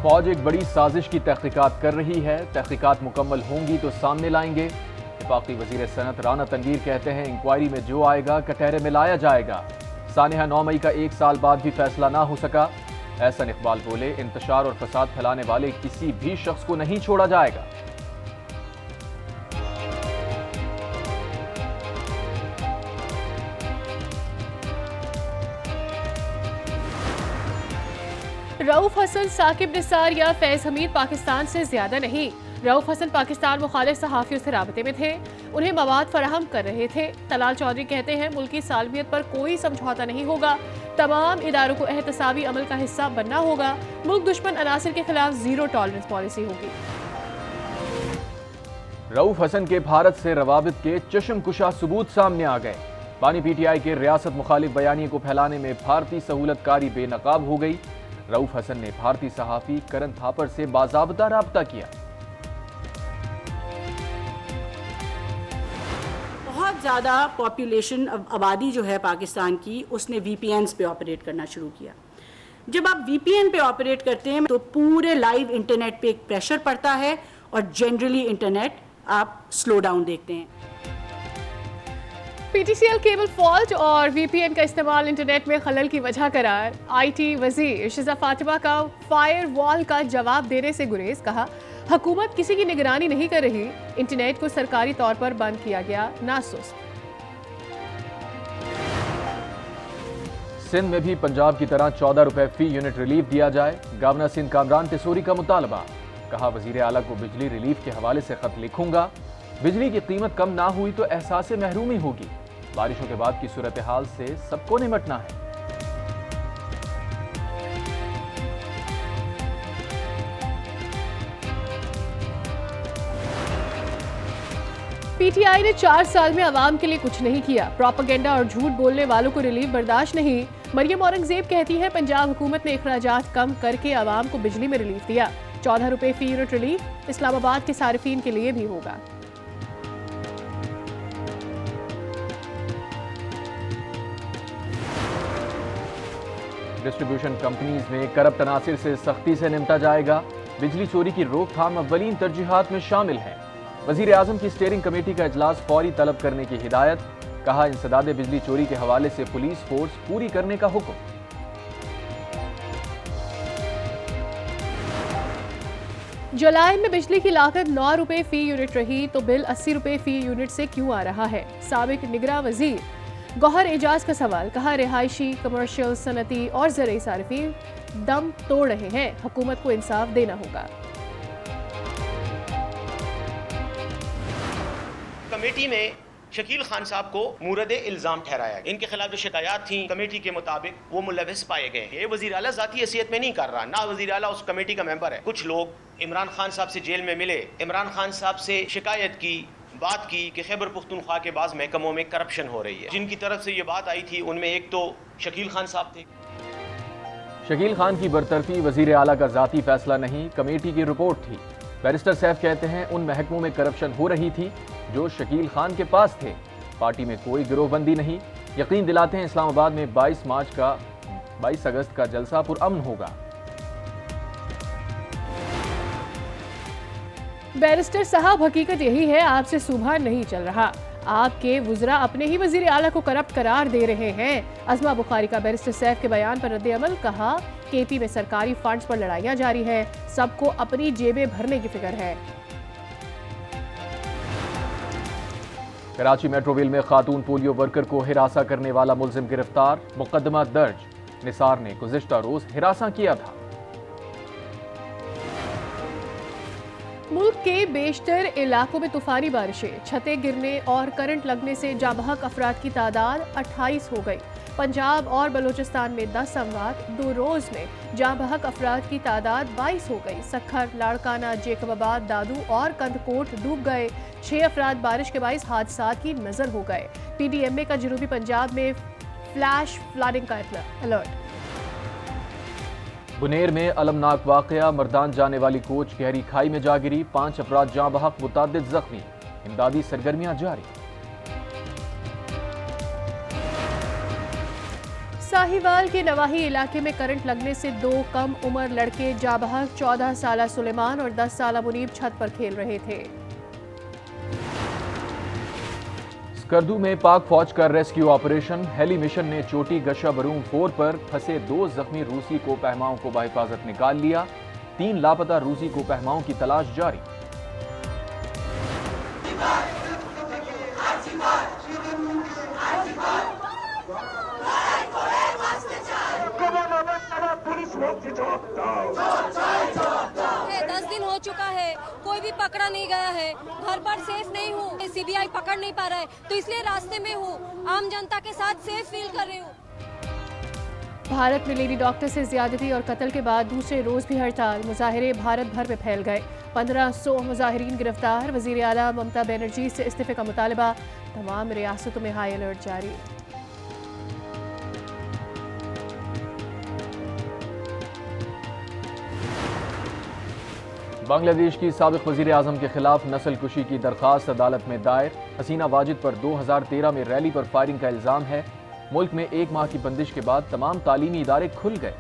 फौज एक बड़ी साजिश की तहकीकात कर रही है। तहकीकात मुकम्मल होंगी तो सामने लाएंगे। वफाकी वजीर सनत राना तनवीर कहते हैं इंक्वायरी में जो आएगा कटहरे में लाया जाएगा। सानिहा 9 मई का 1 साल बाद भी फैसला ना हो सका। एहसन इकबाल बोले इंतशार और फसाद फैलाने वाले किसी भी शख्स को नहीं छोड़ा जाएगा। रऊफ हसन, साकिब निसार या फैज हमीद पाकिस्तान से ज्यादा नहीं। रऊफ हसन पाकिस्तान मुखालिफ सहाफियों से राबते में थे, उन्हें मवाद फराहम कर रहे थे। तलाल चौधरी कहते हैं मुल्क की सालमियत पर कोई समझौता नहीं होगा, तमाम इदारों को एहतसाबी अमल का हिस्सा बनना होगा। मुल्क दुश्मन अनासिर के खिलाफ जीरो टॉलरेंस पॉलिसी होगी। रऊफ हसन के भारत से रवाबित के चश्मकुशा सबूत सामने आ गए। बानी पीटीआई के रियासत मुखालिफ बयानिए को फैलाने में भारतीय सहूलतकारी बेनकाब हो गई। रऊफ हसन ने भारतीय सहाफी करण थापर से बाज़ाब्ता राब्ता किया। बहुत ज़्यादा पॉपुलेशन आबादी जो है पाकिस्तान की, उसने वीपीएन्स पे ऑपरेट करना शुरू किया। जब आप वीपीएन पे ऑपरेट करते हैं तो पूरे लाइव इंटरनेट पे एक प्रेशर पड़ता है और जनरली इंटरनेट आप स्लो डाउन देखते हैं। पीटीसीएल केबल फॉल्ट और वीपीएन का इस्तेमाल इंटरनेट में खलल की वजह करार। आईटी वजीर शिजा फातिमा का फायर वॉल का जवाब देने से गुरेज। कहा हुकूमत किसी की निगरानी नहीं कर रही, इंटरनेट को सरकारी तौर पर बंद किया गया, नासुस्त। सिंध में भी पंजाब की तरह 14 रुपए फी यूनिट रिलीफ दिया जाए। गवर्नर सिंध कामरान टिसोरी का मुतालबा। कहा वजीर आला को बिजली रिलीफ के हवाले से खत लिखूंगा। बिजली की कीमत कम ना हुई तो एहसास महरूमी होगी। बारिशों के बाद की सूरत हाल से सबको निपटना है। पीटीआई ने 4 साल में आवाम के लिए कुछ नहीं किया। प्रोपेगेंडा और झूठ बोलने वालों को रिलीफ बर्दाश्त नहीं। मरियम औरंगजेब कहती है पंजाब हुकूमत ने अखराजात कम करके आवाम को बिजली में रिलीफ दिया। 14 रुपए फी यूनिट रिलीफ इस्लामाबाद के सारिफीन के लिए भी होगा। डिस्ट्रीब्यूशन कंपनीज में करप्ट अनासिर से सख्ती से निपटा जाएगा। बिजली चोरी की रोकथाम अव्वलीन तरजीहात में शामिल है। वजीर आजम की स्टीयरिंग कमेटी का इजलास फौरी तलब करने की हिदायत। कहा इंसदादे बिजली चोरी के हवाले से पुलिस फोर्स पूरी करने का हुक्म। जुलाई में बिजली की लागत 9 रुपए फी यूनिट रही तो बिल 80 रुपए फी यूनिट से क्यों आ रहा है? साबिक निगरां वजीर गौहर एजाज का सवाल। कहा रिहायशी, कमर्शियल, सनती और ज़राई सारिफीन दम तोड़ रहे हैं, हुकूमत को इंसाफ देना होगा। कमेटी में शकील खान साहब को मुरद इल्जाम ठहराया। इनके खिलाफ जो शिकायत थी कमेटी के मुताबिक वो मुलविस पाए गए। ये वजीर आला जाती हैसियत में नहीं कर रहा, ना वजीर आला उस कमेटी का मेंबर है। कुछ लोग इमरान खान साहब से जेल में मिले, इमरान खान साहब से शिकायत की, बात की कि खैबर पुख्तूनख्वा के बाद महकमों में करप्शन हो रही है। जिनकी तरफ से ये बात आई थी उनमें एक तो शकील खान साहब थे। शकील खान की बरतरफी वजीर आला का जाती फैसला नहीं, कमेटी की रिपोर्ट थी। बैरिस्टर सैफ कहते हैं उन महकमों में करप्शन हो रही थी जो शकील खान के पास थे। पार्टी में कोई गिरोहबंदी नहीं। यकीन दिलाते हैं इस्लामाबाद में 22 अगस्त का जलसा पुरअमन होगा। बैरिस्टर साहब हकीकत यही है, आपसे सूबा नहीं चल रहा। आपके वुज़रा अपने ही वजीर आला को करप्ट करार दे रहे हैं। अज़मा बुखारी का बैरिस्टर सैफ के बयान पर रद्द अमल। कहा केपी में सरकारी फंड्स पर लड़ाइयां जारी है, सबको अपनी जेबें भरने की फिक्र है। कराची मेट्रोविल में खातून पोलियो वर्कर को हिरासा करने वाला मुलजिम गिरफ्तार। मुकदमा दर्ज। निसार ने गुज़िश्ता रोज हिरासा किया था। मुल्क के बेशतर इलाकों में तूफानी बारिशें, छतें गिरने और करंट लगने से जाबहक अफराद की तादाद 28 हो गई। पंजाब और बलूचिस्तान में 10 अमवात, 2 रोज में जाबहक अफराद की तादाद 22 हो गई। सखर, लाड़काना, जेकबाबाद, दादू और कंदकोट डूब गए। 6 अफराद बारिश के बाइस हादसात की नजर हो गए। पीडीएमए का जनूबी पंजाब में फ्लैश फ्लडिंग का अलर्ट। बुनेर में अलमनाक वाकया, मर्दान जाने वाली कोच गहरी खाई में जा गिरी। 5 अफराद जाँ बहक, मुतादिद जख्मी। इमदादी सरगर्मियां जारी। साहिवाल के नवाही इलाके में करंट लगने से 2 कम उम्र लड़के जाबहक 14 साला सुलेमान और 10 साला मुनीब छत पर खेल रहे थे। स्कर्दू में पाक फौज का रेस्क्यू ऑपरेशन। हेली मिशन ने चोटी गशा बरूम 4 पर फंसे 2 जख्मी रूसी को पहमाओं को बहिफाजत निकाल लिया। 3 लापता रूसी को पहमाओं की तलाश जारी। है 10 दिन हो चुका है, कोई भी पकड़ा नहीं गया है। घर पर सेफ नहीं हूँ, सीबीआई पकड़ नहीं पा रहा है, तो इसलिए रास्ते में हूँ। आम जनता के साथ सेफ फील कर रही हूँ। भारत में लेडी डॉक्टर से ज्यादती और कत्ल के बाद दूसरे रोज भी हड़ताल। मुजाहिरे भारत भर में फैल गए। 1500 मुजाहिरीन गिरफ्तार। वजीर आला ममता बनर्जी से इस्तीफे का मुतालबा। तमाम रियासतों में हाई अलर्ट जारी। बांग्लादेश की साबिक वजीर आजम के खिलाफ नस्ल कुशी की दरखास्त अदालत में दायर। हसीना वाजिद पर 2013 में रैली पर फायरिंग का इल्जाम है। मुल्क में 1 माह की बंदिश के बाद तमाम तालीमी इदारे खुल गए।